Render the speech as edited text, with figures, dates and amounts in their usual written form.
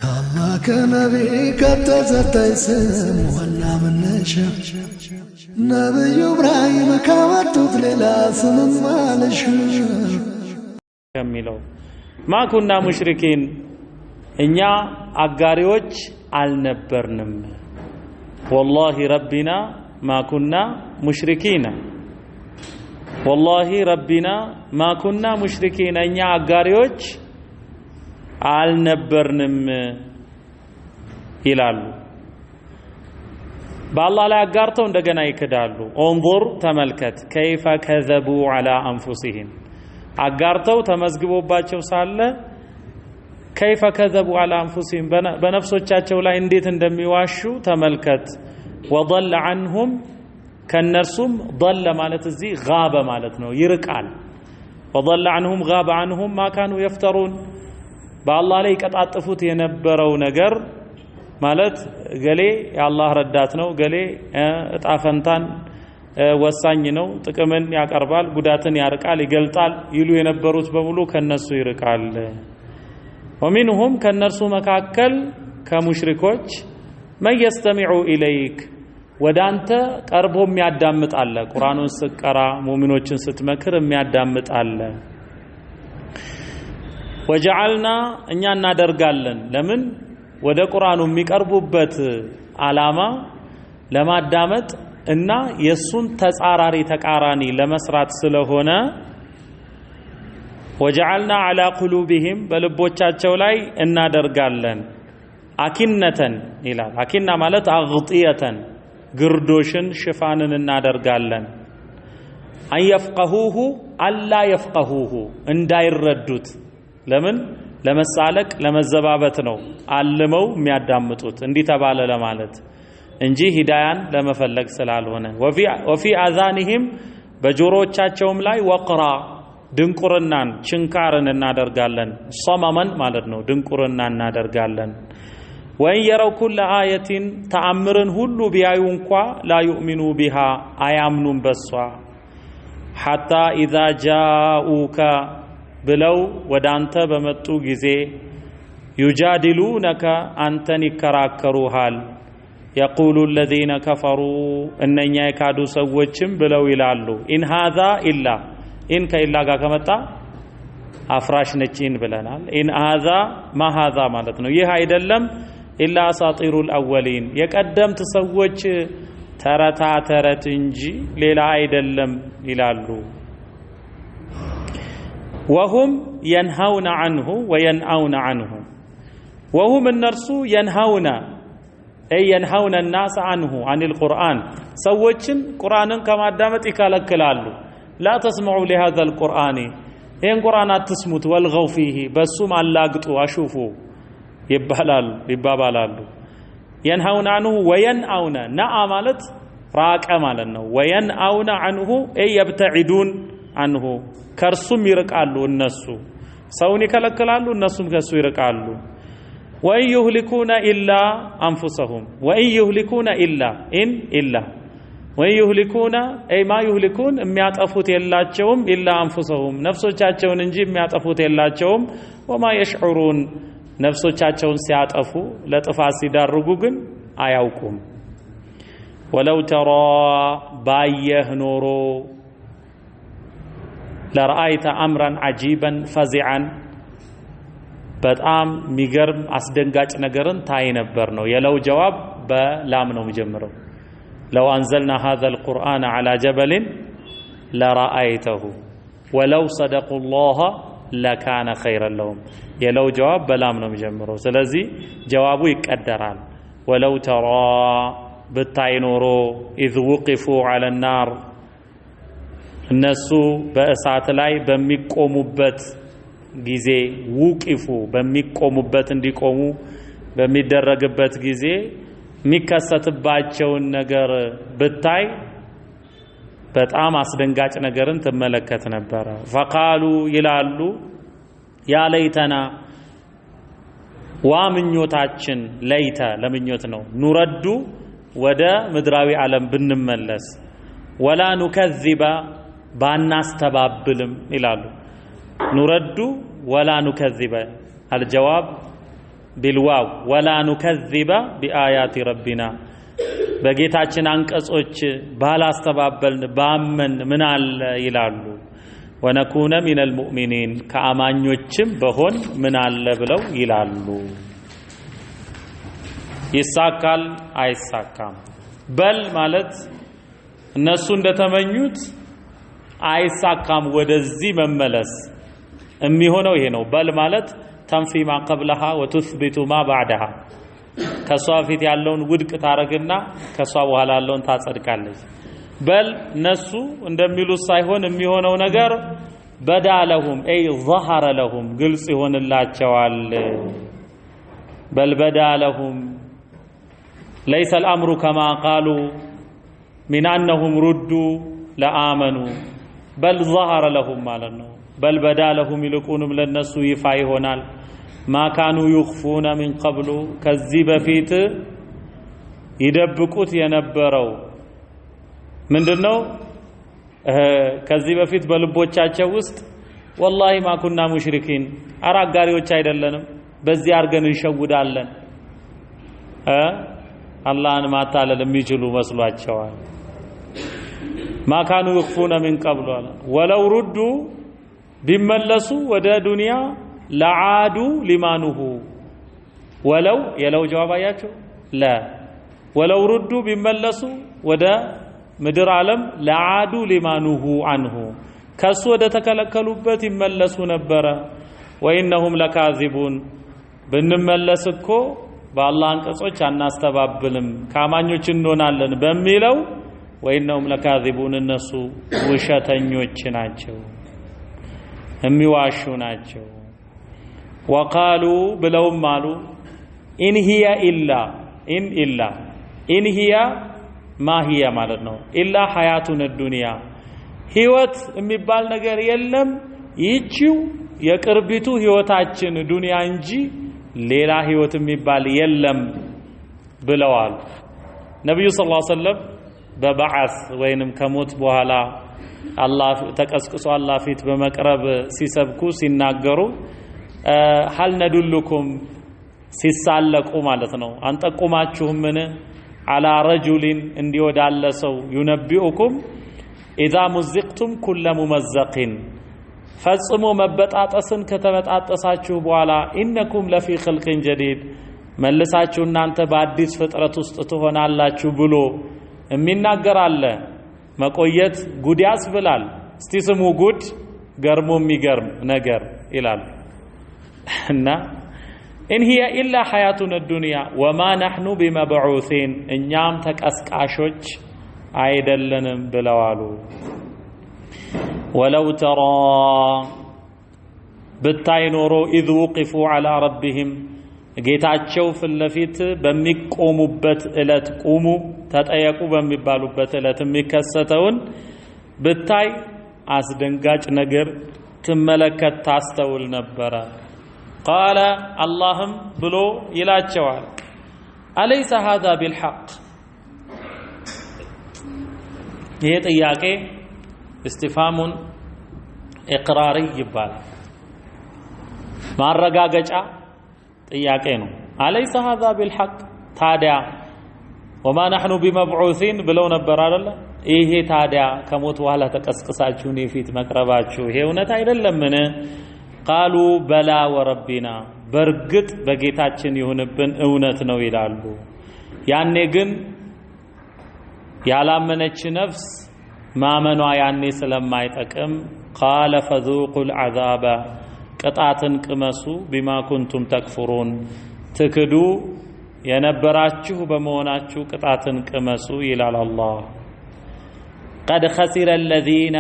الله كنبي كتزتيسم ولا منش نبي إبراهيم كواتوت للاسم مالش كملوا ما كنا مشركين إنيا أجاريوج النبرنم والله ربنا ما كنا مشركين والله ربنا ما كنا مشركين إنيا أجاريوج አልነበርንም ይላሉ በአላህ ላይ አጋርተው እንደገና ይክዳሉ انظر ተመልከት كيف كذبوا على انفسهم አጋርተው ተመዝግቦባቸው ሳለ كيف كذبوا على انفسهم በነፍሶቻቸው ላይ እንዴት እንደሚዋሹ ተመልከት وضل عنهم ከነርሱም ضل ማለት እዚህ غاب ማለት ነው ይርቃል وضل عنهم غاب عنهم ما كانوا يفترون በአላህ ላይ ቀጣጥፉት የነበረው ነገር ማለት ገሌ የአላህ ረዳት ነው ገሌ እጣፈንታን ወሳኝ ነው ጥቅምን ያቀርባል ጉዳትን ያርቃል ይገልጣል ይሉ የነበሩት በሙሉ ከነሱ ይርቃል ወሚንሁም ከነርሱ መካከል ከሙሽሪኮች መየስተሚዑ ኢለይክ ወዳንተ ቀርቦ የሚያዳምጥ አለ ቁርአኑን ስትቀራ ሙእሚኖችን ስትመክር የሚያዳምጥ አለ وجعلنا እኛ እናደርጋለን ለምን ወደ ቁርአኑ የሚቀርቡበት አላማ ለማዳመጥ እና የሱን ተጻራሪ ተቃራኒ ለመስራት ስለሆነ وجعلنا على قلوبهم በልቦቻቸው ላይ እናደርጋለን አኪነተን ይላል አኪና ማለት አግጥየተን ግርዶሽን ሽፋንን እናደርጋለን አይፍቀሁሁ አላ ይፍቀሁሁ እንዳይረዱት ለምን ለመሳለቅ ለመዘባበት ነው አልመው የሚያዳምጡት እንዲህ ተባለ ለማለት እንጂ ሂዳያን ለመፈለግ ስላልሆነ ወፊ አዛኒሂም በጆሮቻቸውም ላይ ወቅራ ድንቁርናን ችንካርን እናደርጋለን ሶማመን ማለት ነው ድንቁርና እናደርጋለን ወይ የረው ኩለ አየቲን ተአምርን ሁሉ ቢያዩ እንኳ ላ ይኡሚኑ ቢሃ አያምኑም በሷ حتى اذا جاءوك ብለው ወዳንተ በመጡ ጊዜ يجادلونك አንተን ይከራከሩሃል يقول الذين كفروا እነኛ የካዱ ሰዎችም ብለው ይላሉ ان هذا الا ان ከኢላ ጋር ከመጣ አፍራሽ ነጭን ብለናል ان هذا ما هذا ማለት ነው ይህ አይደለም الا اساطير الاولين የቀደምት ሰዎች ተረታ ተረት እንጂ ሌላ አይደለም ይላሉ وهم ينهون عنه وينأون عنه وهم النرسو ينهون أي ينهون الناس عنه عن القرآن سوّتشن قرآن كما دامت يكالكلالو لا تسمعوا لهذا القرآن إن قرآنات تسمت والغوا فيه بسوم علاقتوا أشوفوا يبابالالو ينهون عنه وينأون نعمالت راك أمالنا وينأون عنه أي يبتعدون عنه ከርሱም ይርቃሉ እነሱ ሰውን ይከለክላሉ እነሱም ከሱ ይርቃሉ ወይ ይህሊኩና ኢላ አንፉሰሁም ወይ ይህሊኩና ኢላ ኢን ኢላ ወይ ይህሊኩና አይ ማ ይህሊኩን የሚያጠፉት የላቸውም ኢላ አንፉሰሁም ነፍሶቻቸውን እንጂ የሚያጠፉት የላቸውም ወማ يشعرون ነፍሶቻቸውን ሲያጠፉ ለጥፋት ሲዳርጉ ግን አያውቁም ወለው ተራ ባየህ ኖሮ لرأيت أمرا عجيبا فزعا በጣም ሚገርም አስደንጋጭ ነገርን ታይ ነበር ነው የለው ጀዋብ በላም ነው የሚጀምረው لو أنزلنا هذا القرآن على جبل لرأيته ولو صدقوا الله لكان خيرا لهم የለው ጀዋብ በላም ነው የሚጀምረው ስለዚህ ጀዋቡ ይቀደራል ولو ترى ብታይ ኖሮ إذ وقفوا على النار እነሱ በእሳት ላይ በሚቆሙበት ጊዜ ውቂፉ በሚቆሙበት እንዲቆሙ በሚደረግበት ጊዜ የሚከሰትባቸውን ነገር ብታይ በጣም አስደንጋጭ ነገርን ተመለከተ ነበር ፈቃሉ ይላሉ ያ ለይተና ዋምኞታችን ለይተ ለምኞት ነው ኑረዱ ወደ ምድራዊ ዓለም ብንመለስ ወላ ንከذب ባናስተባብልም ይላሉ ኑረዱ ወላ ንከذب الجواب ቢልዋው ወላ ኑከዚበ ቢአያቲ ረቢና በጌታችን አንቀጾች ባላስተባበልን ባመን ምን አለ ይላሉ። ወነኩነ ሚነል ሙእሚኒን ከአማኞችም በሆን ምን አለ ብለው ይላሉ። ይሳካል አይሳካም? በል ማለት እነሱ እንደተመኙት አይሳካም ወደዚህ መመለስ የሚሆነው ይሄ ነው። በል ማለት ተንፊ ማ ቀብለሃ ወትስቢቱ ማ ባዕደሃ ከሷ ፊት ያለውን ውድቅ ታረግና ከሷ በኋላ ያለውን ታጸድቃለች። በል እነሱ እንደሚሉት ሳይሆን የሚሆነው ነገር በዳለሁም አይ ظهر لهم ግልጽ ይሆንላቸዋል። በል በዳለሁም ليس الامر كما قالوا من انهم ردوا لآمنوا بل ظهر لهم ማለት ነው። በል በዳለሁም ይልቁንም ለነሱ ይፋ ይሆናል ما كانوا يخفون من قبل ከዚህ በፊት ይደብቁት የነበረው ምንድነው? ከዚህ በፊት በልቦቻቸው ውስጥ والله ما كنا مشركين አራጋሪዎች አይደለንም በዚህ አርገን እንሸውዳለን አላህን ማታለል የሚችሉ መስሏቸዋል። ما كانوا يخفون من قبل ولو ردوا ቢመለሱ ወደ ዱንያ ለዓዱ ሊማኑሁ ወለው የለው ጀዋብ አያችሁ ላ ወለው ሩዱ ቢመለሱ ወደ ምድር ዓለም ለዓዱ ሊማኑሁ አንሁ ከሱ ወደ ተከለከሉበት ይመለሱ ነበረ። ወኢነሁም ለካዚቡን ብንመለስ እኮ በአላህ አንቀጾች አናስተባብልም ካማኞች እንሆናለን በሚለው ወኢነሁም ለካዚቡን እነሱ ውሸተኞች ናቸው የሚዋሹ ናቸው። ወቃሉ ብለውም አሉ ኢን ሂያ ኢላ ኢን ሂያ ማሂያ ማለት ነው። ኢላ ሐያቱን ዱንያ ህይወት የሚባል ነገር የለም ይቺው የቅርቢቱ ህይወታችን ዱንያ እንጂ ሌላ ህይወት የሚባል የለም ብለዋል። ነብዩ ሰለላሁ ዐለይሂ ወሰለም በበዓስ ወይንም ከሞት በኋላ አላህ ተቀስቅሶ አላህ ፊት በመቅረብ ሲሰብኩ ሲናገሩ ሀል ነዱልኩም ሲሳለቁ ማለት ነው አንጠቁማችሁም ምን አላ ረጁሊን እንዲወዳለ ሰው ዩነቢኡኩም ኢዛ ሙዝቅቱም ኩለ ሙመዘቂን ፈጽሞ መበጣጠስን ከተበጣጠሳችሁ በኋላ ኢነኩም ለፊ ኸልቅን ጀዲድ መልሳችሁ እናንተ በአዲስ ፍጥረት ውስጥ ትሆናላችሁ ብሎ የሚናገር አለ። መቆየት ጉድ ያስብላል። እስቲ ስሙ ጉድ ገርሞ የሚገርም ነገር ይላል እና ኢን ሂያ ኢላ ሐያቱን ዱንያ ወማ ነሕኑ ቢመብዑሲን እኛም ተቀስቃሾች አይደለንም ብለዋሉ። ወለው ተራ ብታይ ኖሮ ኢዝ ውቂፉ ዐላ ረቢሂም ጌታቸው ፊት ለፊት በሚቆሙበት እለት ቁሙ ተጠየቁ በሚባሉበት እለት የሚከሰተውን ብታይ አስደንጋጭ ነገር ትመለከት ታስተውል ነበረ። ቃለ አላህም ብሎ ይላቸዋል አለይሰ ሃዛ ቢልሐቅ ይሄ ጥያቄ እስቲፋሙን ኢቅራሪ ይባላል ማረጋገጫ ጥያቄ ነው። አለይሰ ሃዛ ቢልሐቅ ታዲያ ወማ ነሕኑ ቢመብዑሲን ብለው ነበር አይደለ? ይሄ ታዲያ ከሞት በኋላ ተቀስቅሳችሁ እኔ ፊት መቅረባችሁ ይሄ እውነት አይደለምን? ቃሉ በላ ወረቢና በርግጥ በጌታችን ይሁንብን እውነት ነው ይላሉ። ያኔ ግን ያላመነች ነፍስ ማመኗ ያኔ ስለማይጠቅም ቃለ ፈዙቁል ዐዛበ ቅጣትን ቅመሱ ቢማ ኩንቱም ተክፍሩን ትክዱ የነበራችሁ በመሆናችሁ ቅጣትን ቅመሱ ይላል አላህ። ቀድ ኸሲረ አለዚነ